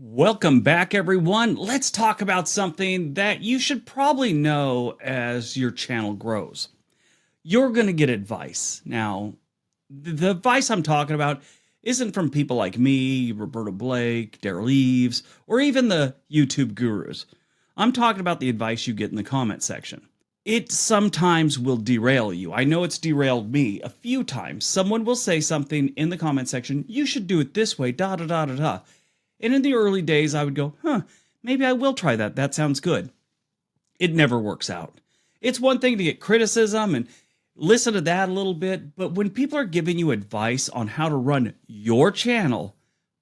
Welcome back, everyone. Let's talk about something that you should probably know as your channel grows. You're going to get advice. Now, the advice I'm talking about isn't from people like me, Roberta Blake, Derail, or even the YouTube gurus. I'm talking about the advice you get in the comment section. It sometimes will derail you. I know it's derailed me a few times. Someone will say something in the comment section, you should do it this way, da da da da da. And in the early days, I would go, maybe I will try that. That sounds good. It never works out. It's one thing to get criticism and listen to that a little bit, but when people are giving you advice on how to run your channel,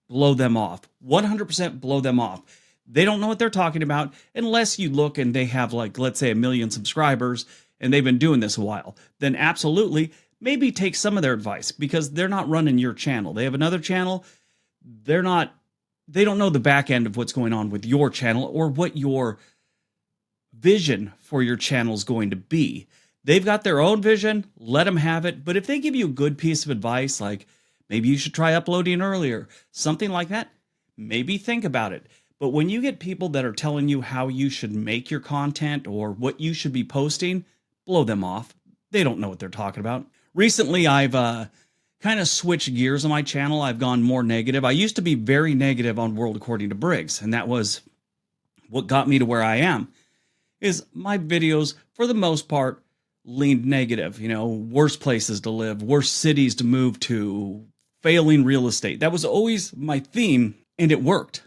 blow them off. 100% blow them off. They don't know what they're talking about unless you look and they have, like, let's say 1 million subscribers and they've been doing this a while. Then absolutely, maybe take some of their advice because they're not running your channel. They have another channel. They don't know the back end of what's going on with your channel or what your vision for your channel is going to be. They've got their own vision, let them have it. But if they give you a good piece of advice, like maybe you should try uploading earlier, something like that, maybe think about it. But when you get people that are telling you how you should make your content or what you should be posting, blow them off. They don't know what they're talking about. Recently, I've kind of switched gears on my channel. I've gone more negative. I used to be very negative on World According to Briggs, and that was what got me to where I am, is my videos, for the most part, leaned negative. You know, worse places to live, worse cities to move to, failing real estate. That was always my theme, and it worked.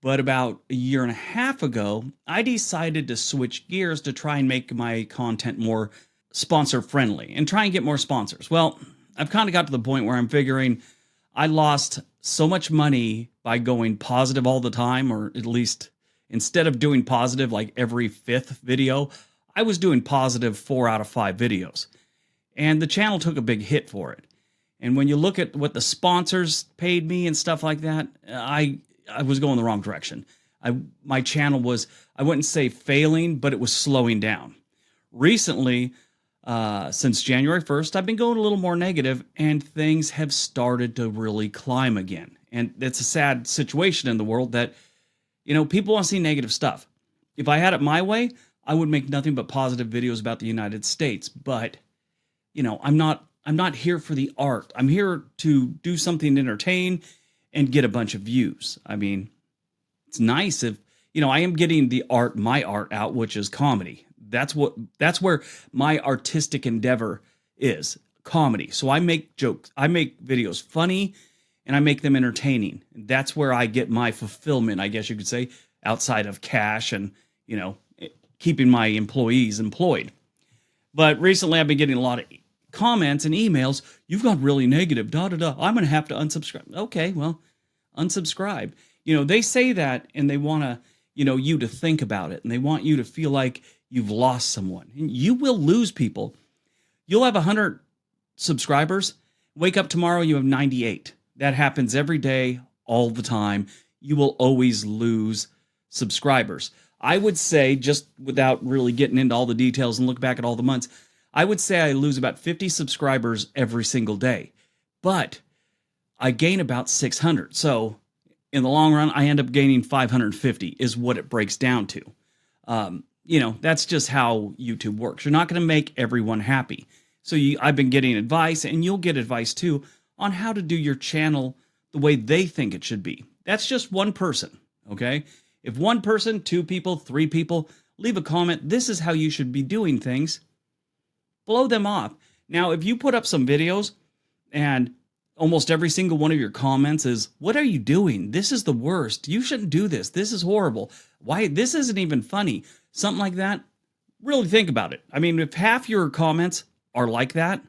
But about 1.5 years ago, I decided to switch gears to try and make my content more sponsor friendly and try and get more sponsors. Well, I've kind of got to the point where I'm figuring I lost so much money by going positive all the time, or at least instead of doing positive like every 5th video, I was doing positive 4 out of 5 videos. And the channel took a big hit for it. And when you look at what the sponsors paid me and stuff like that, I was going the wrong direction. My channel was, I wouldn't say failing, but it was slowing down. Recently, since January 1st, I've been going a little more negative and things have started to really climb again. And it's a sad situation in the world that, you know, people want to see negative stuff. If I had it my way, I would make nothing but positive videos about the United States. But, you know, I'm not here for the art. I'm here to do something to entertain and get a bunch of views. I mean, it's nice if, you know, I am getting my art out, which is comedy. That's where my artistic endeavor is, comedy. So I make jokes, I make videos funny, and I make them entertaining. That's where I get my fulfillment, I guess you could say, outside of cash and, you know, keeping my employees employed. But recently I've been getting a lot of comments and emails. You've gone really negative, da da da. I'm going to have to unsubscribe. Okay, well, unsubscribe. You know, they say that and they want to, you know, you to think about it, and they want you to feel like you've lost someone. And you will lose people. You'll have 100 subscribers. Wake up tomorrow, you have 98. That happens every day, all the time. You will always lose subscribers. I would say, just without really getting into all the details and look back at all the months, I would say I lose about 50 subscribers every single day. But I gain about 600. So in the long run, I end up gaining 550 is what it breaks down to. You know, that's just how YouTube works. You're not going to make everyone happy. So I've been getting advice, and you'll get advice too, on how to do your channel the way they think it should be. That's just one person, okay? If one person, 2 people, 3 people leave a comment, this is how you should be doing things, blow them off. Now, if you put up some videos and almost every single one of your comments is, what are you doing? This is the worst. You shouldn't do this. This is horrible. Why? This isn't even funny. Something like that. Really think about it. I mean, if half your comments are like that,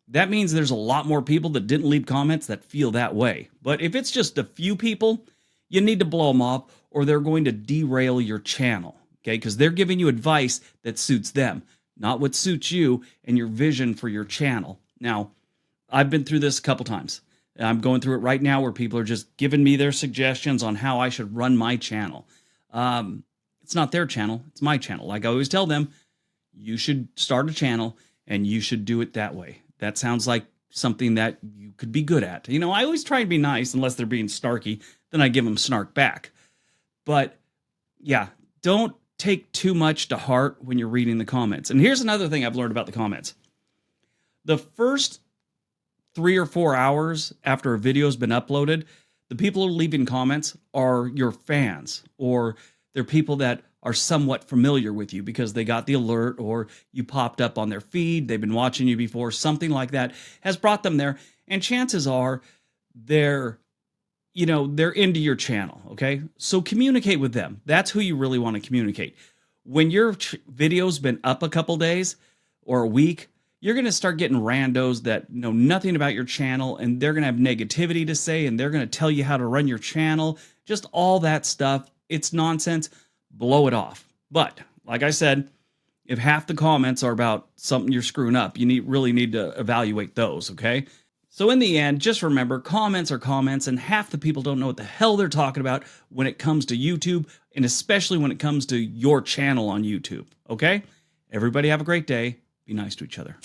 that means there's a lot more people that didn't leave comments that feel that way. But if it's just a few people, you need to blow them off, or they're going to derail your channel, okay? Because they're giving you advice that suits them, not what suits you and your vision for your channel. Now, I've been through this a couple times. I'm going through it right now where people are just giving me their suggestions on how I should run my channel. It's not their channel. It's my channel. Like I always tell them, you should start a channel and you should do it that way. That sounds like something that you could be good at. I always try and be nice unless they're being snarky. Then I give them snark back. But yeah, don't take too much to heart when you're reading the comments. And here's another thing I've learned about the comments. The first 3 or 4 hours after a video's been uploaded, the people who are leaving comments are your fans, or they're people that are somewhat familiar with you because they got the alert or you popped up on their feed. They've been watching you before. Something like that has brought them there. And chances are they're into your channel. Okay. So communicate with them. That's who you really want to communicate. When your video's been up a couple days or a week, you're going to start getting randos that know nothing about your channel, and they're going to have negativity to say, and they're going to tell you how to run your channel. Just all that stuff. It's nonsense. Blow it off. But like I said, if half the comments are about something you're screwing up, you really need to evaluate those, okay? So in the end, just remember, comments are comments, and half the people don't know what the hell they're talking about when it comes to YouTube, and especially when it comes to your channel on YouTube, okay? Everybody have a great day. Be nice to each other.